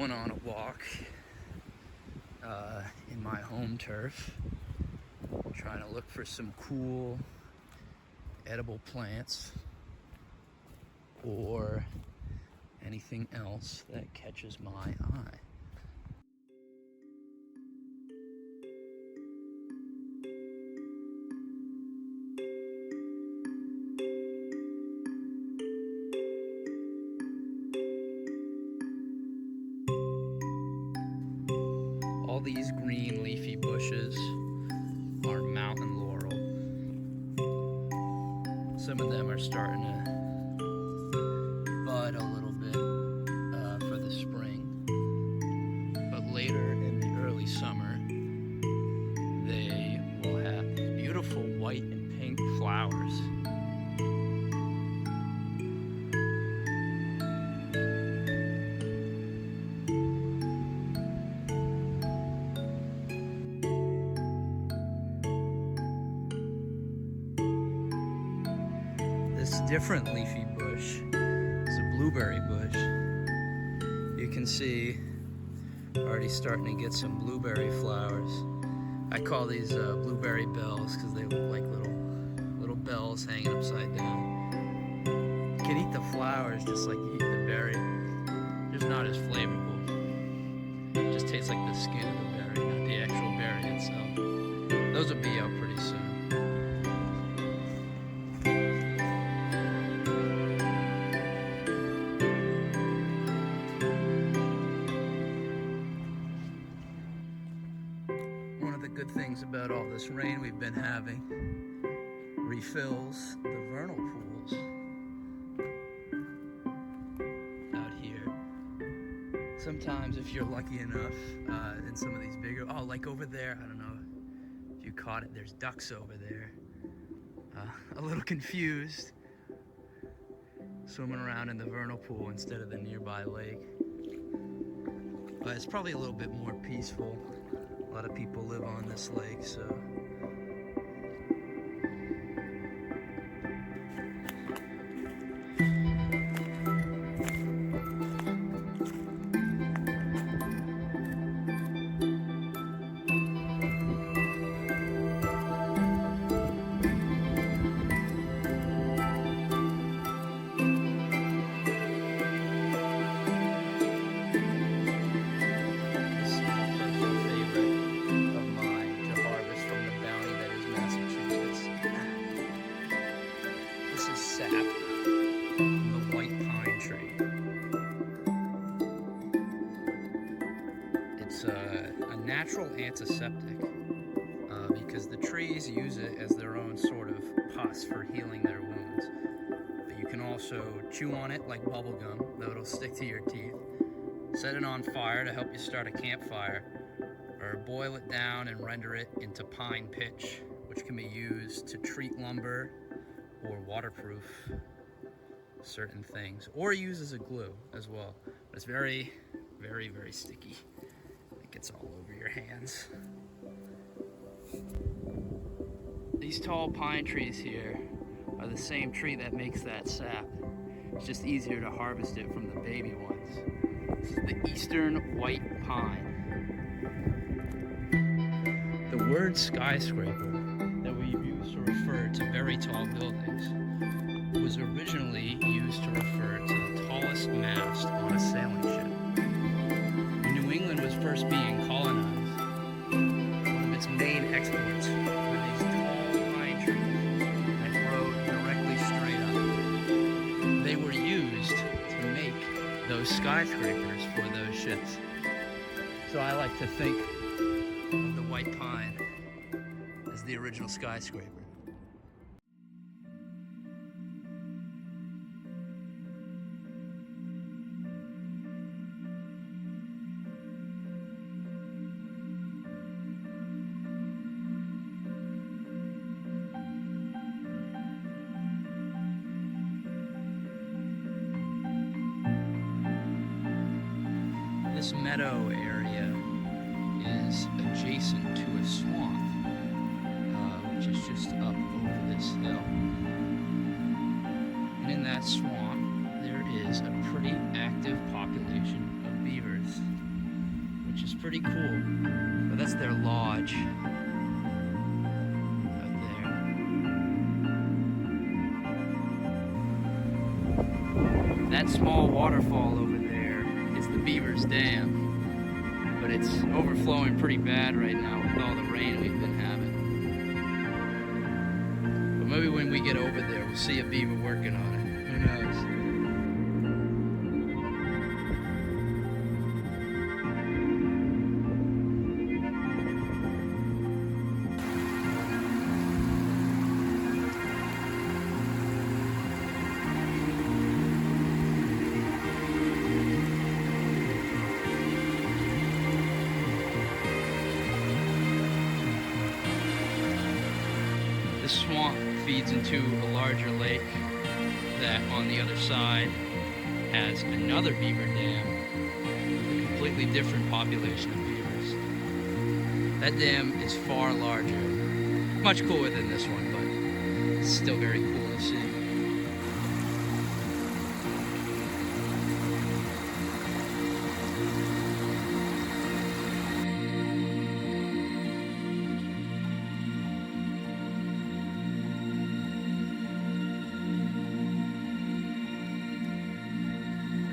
going on a walk in my home turf, trying to look for some cool edible plants or anything else that catches my eye. All these green leafy bushes are mountain laurel. Some of them are starting to bud a little bit for the spring, but later in the early summer they will have these beautiful white and pink flowers. This different leafy bush is a blueberry bush. You can see already starting to get some blueberry flowers. I call these blueberry bells because they look like little bells hanging upside down. You can eat the flowers just like you eat the berry, just not as flavorful. It just tastes like the skin of the berry, not the actual berry itself. Those will be out pretty soon. One of the good things about all this rain we've been having refills the vernal pools out here. Sometimes if you're lucky enough in some of these bigger, like over there, I don't know if you caught it, there's ducks over there. A little confused, swimming around in the vernal pool instead of the nearby lake. But it's probably a little bit more peaceful. A lot of people live on this lake, so. Sap from the white pine tree. It's a natural antiseptic because the trees use it as their own sort of pus for healing their wounds. But you can also chew on it like bubble gum, though it'll stick to your teeth. Set it on fire to help you start a campfire, or boil it down and render it into pine pitch, which can be used to treat lumber or waterproof certain things, or use as a glue as well. But it's very, very, very sticky. It gets all over your hands. These tall pine trees here are the same tree that makes that sap. It's just easier to harvest it from the baby ones. This is the eastern white pine. The word skyscraper that we use to refer to very tall buildings was originally used to refer to the tallest mast on a sailing ship. When New England was first being colonized, one of its main exports were these tall pine trees that grow directly straight up. They were used to make those skyscrapers for those ships. So I like to think of the white pine as the original skyscraper. This meadow area is adjacent to a swamp, which is just up over this hill. in that swamp, there is a pretty active population of beavers. pretty cool. But that's their lodge. Out there. That small waterfall over there is the Beaver's Dam. But it's overflowing pretty bad right now with all the rain we've been having. But maybe when we get over there, we'll see a beaver working on it. Who knows? The swamp feeds into a larger lake that on the other side has another beaver dam with a completely different population of beavers. That dam is far larger, much cooler than this one, but it's still very cool to see.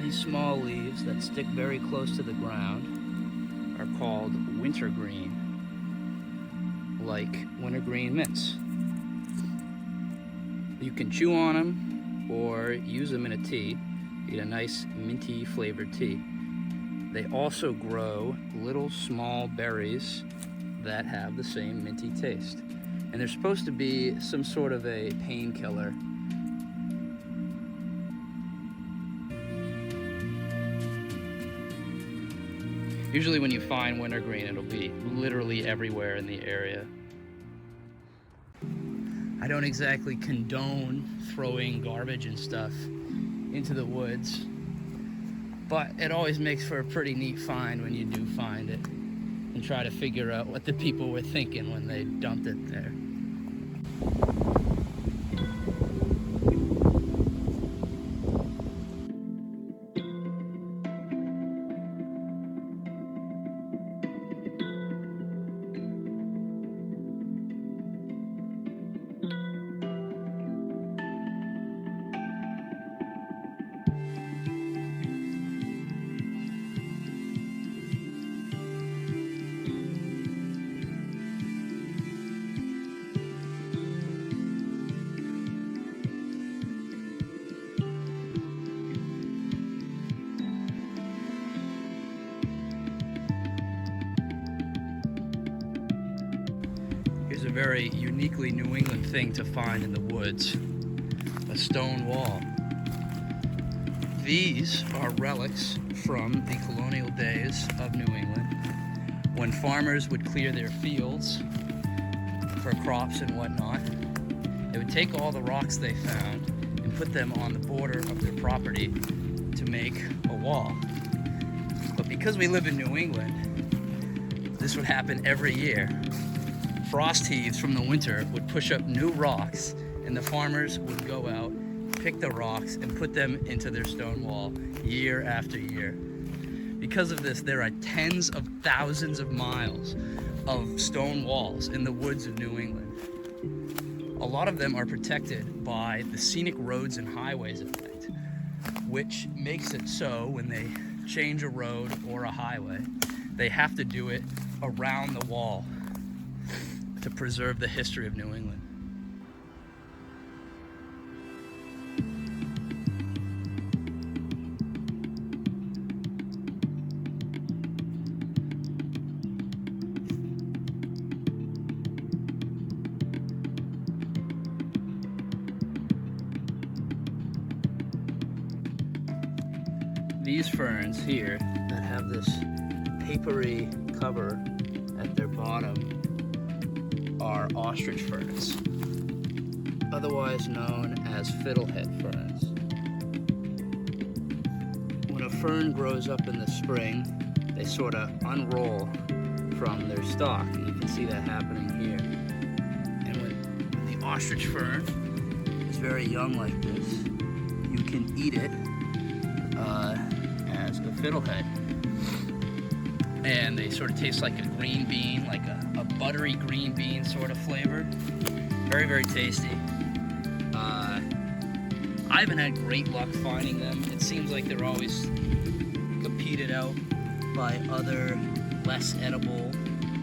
These small leaves that stick very close to the ground are called wintergreen, like wintergreen mints. You can chew on them or use them in a tea, eat a nice minty flavored tea. They also grow little small berries that have the same minty taste. And they're supposed to be some sort of a painkiller. Usually when you find wintergreen, it'll be literally everywhere in the area. I don't exactly condone throwing garbage and stuff into the woods, but it always makes for a pretty neat find when you do find it and try to figure out what the people were thinking when they dumped it there. Here's a very uniquely New England thing to find in the woods, a stone wall. These are relics from the colonial days of New England, when farmers would clear their fields for crops and whatnot. They would take all the rocks they found and put them on the border of their property to make a wall. But because we live in New England, this would happen every year. Frost heaves from the winter would push up new rocks, and the farmers would go out, pick the rocks, and put them into their stone wall year after year. Because of this, there are tens of thousands of miles of stone walls in the woods of New England. A lot of them are protected by the Scenic Roads and Highways Act, which makes it so when they change a road or a highway, they have to do it around the wall to preserve the history of New England. These ferns here that have this papery cover at their bottom are ostrich ferns, otherwise known as fiddlehead ferns. When a fern grows up in the spring, they sort of unroll from their stalk, and you can see that happening here. And when the ostrich fern is very young like this, you can eat it as a fiddlehead. and they sort of taste like a green bean, like a buttery green bean sort of flavor. Very, very tasty. I haven't had great luck finding them. It seems like they're always competed out by other less edible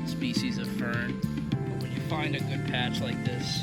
species of fern. But when you find a good patch like this,